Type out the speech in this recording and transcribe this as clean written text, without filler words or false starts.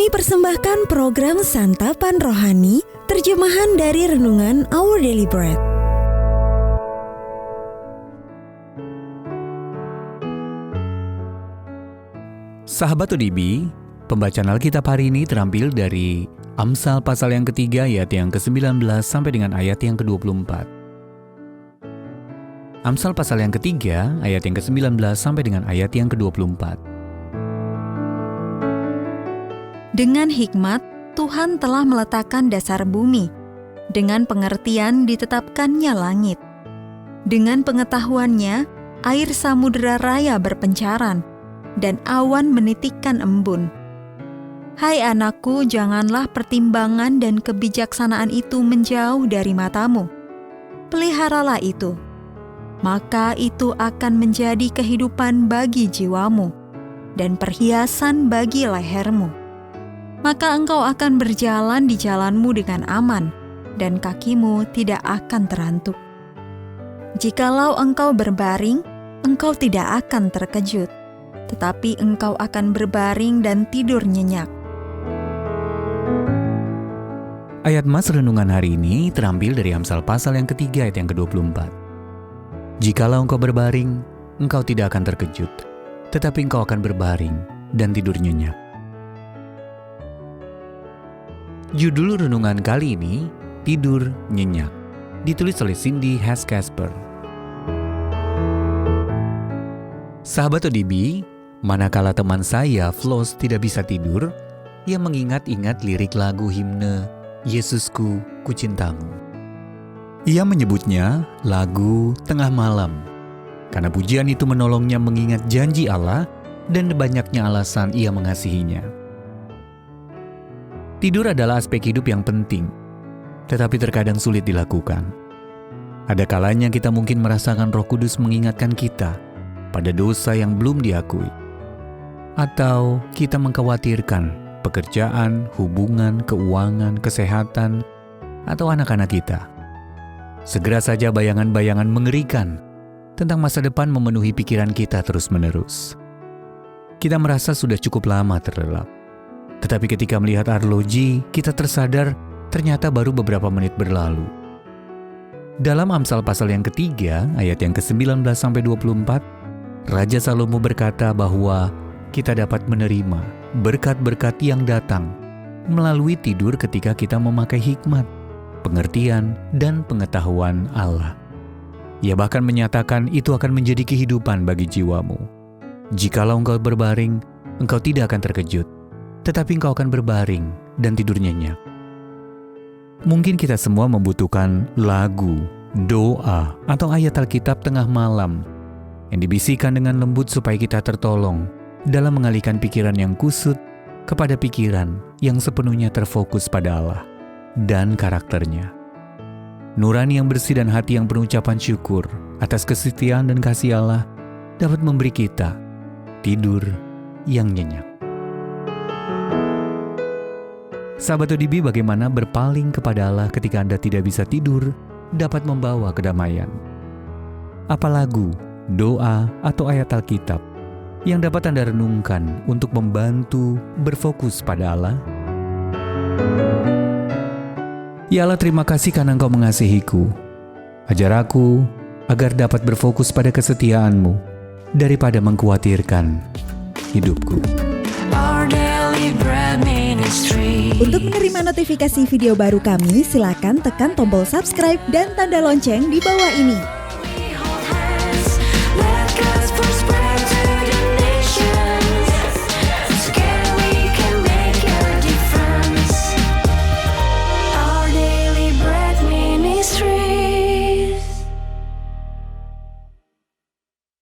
Kami persembahkan program Santapan Rohani, terjemahan dari Renungan Our Daily Bread. Sahabat ODB, pembacaan Alkitab hari ini terambil dari Amsal pasal yang ketiga ayat yang ke-19 sampai dengan ayat yang ke-24. Amsal pasal yang ketiga ayat yang ke-19 sampai dengan ayat yang ke-24. Dengan hikmat, Tuhan telah meletakkan dasar bumi. Dengan pengertian ditetapkannya langit. Dengan pengetahuannya, air samudera raya berpencaran, dan awan menitikkan embun. Hai anakku, janganlah pertimbangan dan kebijaksanaan itu menjauh dari matamu. Peliharalah itu, maka itu akan menjadi kehidupan bagi jiwamu, dan perhiasan bagi lehermu. Maka engkau akan berjalan di jalanmu dengan aman, dan kakimu tidak akan terantuk. Jikalau engkau berbaring, engkau tidak akan terkejut, tetapi engkau akan berbaring dan tidur nyenyak. Ayat Mas renungan hari ini terambil dari Amsal pasal yang ketiga ayat yang ke-24. Jikalau engkau berbaring, engkau tidak akan terkejut, tetapi engkau akan berbaring dan tidur nyenyak. Judul renungan kali ini, Tidur Nyenyak, ditulis oleh Cindy Haskasper. Sahabat ODB, manakala teman saya, Flos, tidak bisa tidur, ia mengingat-ingat lirik lagu himne Yesusku, Ku Cintamu. Ia menyebutnya lagu tengah malam, karena pujian itu menolongnya mengingat janji Allah dan banyaknya alasan ia mengasihinya. Tidur adalah aspek hidup yang penting, tetapi terkadang sulit dilakukan. Ada kalanya kita mungkin merasakan Roh Kudus mengingatkan kita pada dosa yang belum diakui. Atau kita mengkhawatirkan pekerjaan, hubungan, keuangan, kesehatan, atau anak-anak kita. Segera saja bayangan-bayangan mengerikan tentang masa depan memenuhi pikiran kita terus-menerus. Kita merasa sudah cukup lama terlelap. Tetapi ketika melihat arloji, kita tersadar ternyata baru beberapa menit berlalu. Dalam Amsal pasal yang ketiga, ayat yang ke-19 sampai 24, Raja Salomo berkata bahwa kita dapat menerima berkat-berkat yang datang melalui tidur ketika kita memakai hikmat, pengertian, dan pengetahuan Allah. Ia bahkan menyatakan itu akan menjadi kehidupan bagi jiwamu. Jikalau engkau berbaring, engkau tidak akan terkejut, tetapi engkau akan berbaring dan tidur nyenyak. Mungkin kita semua membutuhkan lagu, doa, atau ayat Alkitab tengah malam yang dibisikkan dengan lembut supaya kita tertolong dalam mengalihkan pikiran yang kusut kepada pikiran yang sepenuhnya terfokus pada Allah dan karakternya. Nurani yang bersih dan hati yang penuh ucapan syukur atas kesetiaan dan kasih Allah dapat memberi kita tidur yang nyenyak. Sahabat ODB, bagaimana berpaling kepada Allah ketika Anda tidak bisa tidur dapat membawa kedamaian? Apa lagu, doa, atau ayat Alkitab yang dapat Anda renungkan untuk membantu berfokus pada Allah? Ya Allah, terima kasih karena Engkau mengasihiku. Ajar aku agar dapat berfokus pada kesetiaan-Mu daripada mengkhawatirkan hidupku. Untuk menerima notifikasi video baru kami, silakan tekan tombol subscribe dan tanda lonceng di bawah ini.